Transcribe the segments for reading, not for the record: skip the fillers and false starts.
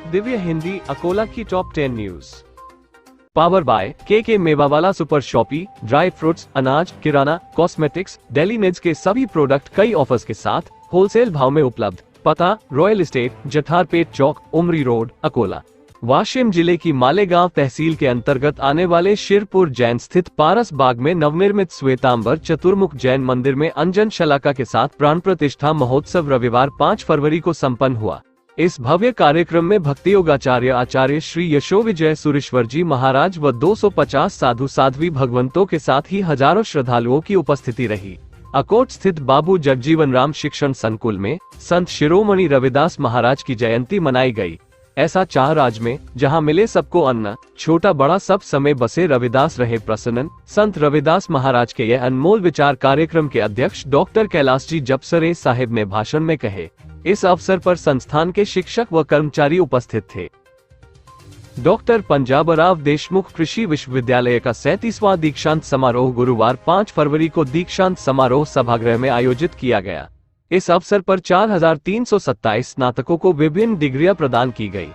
दिव्य हिंदी अकोला की top 10 news. Power bye के मेवावाला super shoppe. Dry fruits, अनाज, किराना, कॉस्मेटिक्स, डेली नीड्स के सभी प्रोडक्ट कई ऑफर्स के साथ होलसेल भाव में उपलब्ध। पता रॉयल एस्टेट, जठारपेट चौक, उमरी रोड, अकोला। वाशिम जिले की मालेगांव तहसील के अंतर्गत आने वाले शिरपुर जैन स्थित पारस बाग में नवनिर्मित श्वेतांबर चतुर्मुख जैन मंदिर में अंजन शलाका के साथ प्राण प्रतिष्ठा महोत्सव रविवार 5 फरवरी को संपन्न हुआ। इस भव्य कार्यक्रम में भक्ति योगाचार्य आचार्य श्री यशोविजय सुरेश्वर जी महाराज व 250 साधु साध्वी भगवंतों के साथ ही हजारों श्रद्धालुओं की उपस्थिति रही। अकोट स्थित बाबू जगजीवन राम शिक्षण संकुल में संत शिरोमणि रविदास महाराज की जयंती मनाई गई। ऐसा चाह राज में जहां मिले सबको अन्न, छोटा बड़ा सब समय बसे रविदास रहे प्रसन्न। संत रविदास महाराज के यह अनमोल विचार कार्यक्रम के अध्यक्ष डॉक्टर कैलाश जी जपसरे साहिब ने भाषण में कहे। इस अवसर पर संस्थान के शिक्षक व कर्मचारी उपस्थित थे। डॉक्टर पंजाबराव देशमुख कृषि विश्वविद्यालय का 37वां दीक्षांत समारोह गुरुवार 5 फरवरी को दीक्षांत समारोह सभागृह में आयोजित किया गया। इस अवसर पर 4327 स्नातकों को विभिन्न डिग्रियां प्रदान की गई।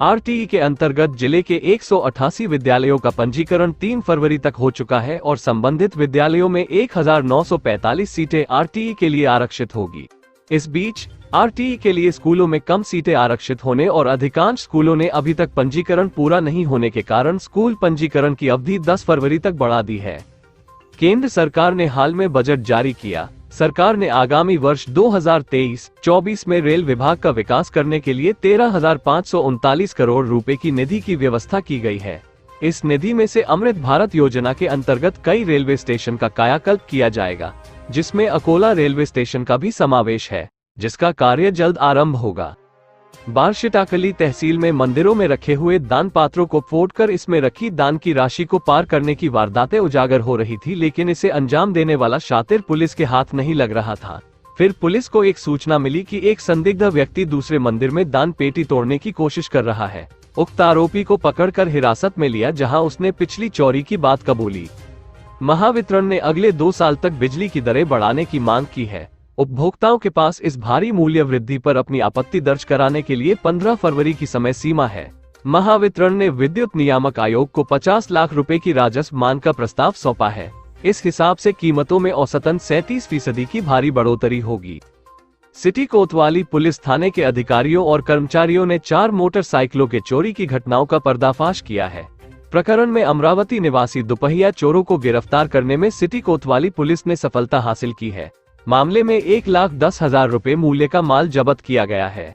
आरटीई के अंतर्गत जिले के 188 विद्यालयों का पंजीकरण 3 फरवरी तक हो चुका है और संबंधित विद्यालयों में 1945 सीटें आरटीई के लिए आरक्षित होगी। इस बीच आरटीई के लिए स्कूलों में कम सीटें आरक्षित होने और अधिकांश स्कूलों ने अभी तक पंजीकरण पूरा नहीं होने के कारण स्कूल पंजीकरण की अवधि 10 फरवरी तक बढ़ा दी है। केंद्र सरकार ने हाल में बजट जारी किया। सरकार ने आगामी वर्ष 2023-24 में रेल विभाग का विकास करने के लिए 13,539 करोड़ रुपए की निधि की व्यवस्था की गई है। इस निधि में से अमृत भारत योजना के अंतर्गत कई रेलवे स्टेशन का कायाकल्प किया जाएगा, जिसमें अकोला रेलवे स्टेशन का भी समावेश है, जिसका कार्य जल्द आरंभ होगा। बारशिटाकली तहसील में मंदिरों में रखे हुए दान पात्रों को फोड़कर इसमें रखी दान की राशि को पार करने की वारदातें उजागर हो रही थी, लेकिन इसे अंजाम देने वाला शातिर पुलिस के हाथ नहीं लग रहा था। फिर पुलिस को एक सूचना मिली कि एक संदिग्ध व्यक्ति दूसरे मंदिर में दान पेटी तोड़ने की कोशिश कर रहा है। उक्त आरोपी को पकड़कर हिरासत में लिया, जहां उसने पिछली चोरी की बात कबूली। महावितरण ने अगले 2 साल तक बिजली की दरें बढ़ाने की मांग की है। उपभोक्ताओं के पास इस भारी मूल्य वृद्धि पर अपनी आपत्ति दर्ज कराने के लिए 15 फरवरी की समय सीमा है। महावितरण ने विद्युत नियामक आयोग को 50 लाख रुपए की राजस्व मान का प्रस्ताव सौंपा है। इस हिसाब से कीमतों में औसतन 37% की भारी बढ़ोतरी होगी। सिटी कोतवाली पुलिस थाने के अधिकारियों और कर्मचारियों ने 4 मोटरसाइकिलों के चोरी की घटनाओं का पर्दाफाश किया है। प्रकरण में अमरावती निवासी दुपहिया चोरों को गिरफ्तार करने में सिटी कोतवाली पुलिस ने सफलता हासिल की है। मामले में 1,10,000 रुपए मूल्य का माल जब्त किया गया है।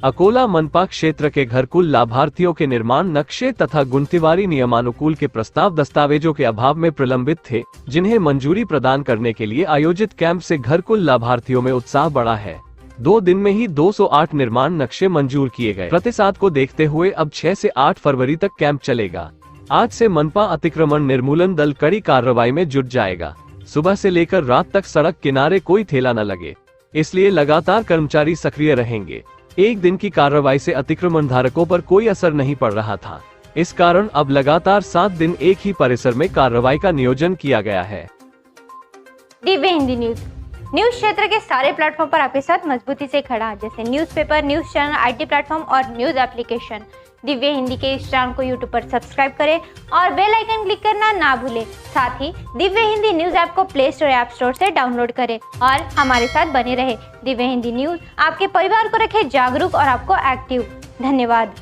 अकोला मनपा क्षेत्र के घरकुल लाभार्थियों के निर्माण नक्शे तथा गुंथिवारी नियमानुकूल के प्रस्ताव दस्तावेजों के अभाव में प्रलंबित थे, जिन्हें मंजूरी प्रदान करने के लिए आयोजित कैंप से घरकुल लाभार्थियों में उत्साह बढ़ा है। 2 दिन में ही 208 निर्माण नक्शे मंजूर किए गए। प्रतिसाद को देखते हुए अब 6 से 8 फरवरी तक कैंप चलेगा। आज से मनपा अतिक्रमण निर्मूलन दल कड़ी कार्रवाई में जुट जाएगा। सुबह से लेकर रात तक सड़क किनारे कोई ठेला न लगे, इसलिए लगातार कर्मचारी सक्रिय रहेंगे। एक दिन की कार्रवाई से अतिक्रमण धारकों पर कोई असर नहीं पड़ रहा था। इस कारण अब लगातार 7 दिन एक ही परिसर में कार्रवाई का नियोजन किया गया है। दिव्य हिंदी न्यूज क्षेत्र के सारे प्लेटफॉर्म पर आपके साथ मजबूती से खड़ा, जैसे newspaper, news channel, IT platform और न्यूज एप्लीकेशन। दिव्य हिंदी के इस चैनल को यूट्यूब पर सब्सक्राइब करें और बेल आइकन क्लिक करना ना भूलें। साथ ही दिव्य हिंदी न्यूज ऐप को प्ले स्टोर ऐप स्टोर से डाउनलोड करें और हमारे साथ बने रहे। दिव्य हिंदी न्यूज आपके परिवार को रखे जागरूक और आपको एक्टिव। धन्यवाद।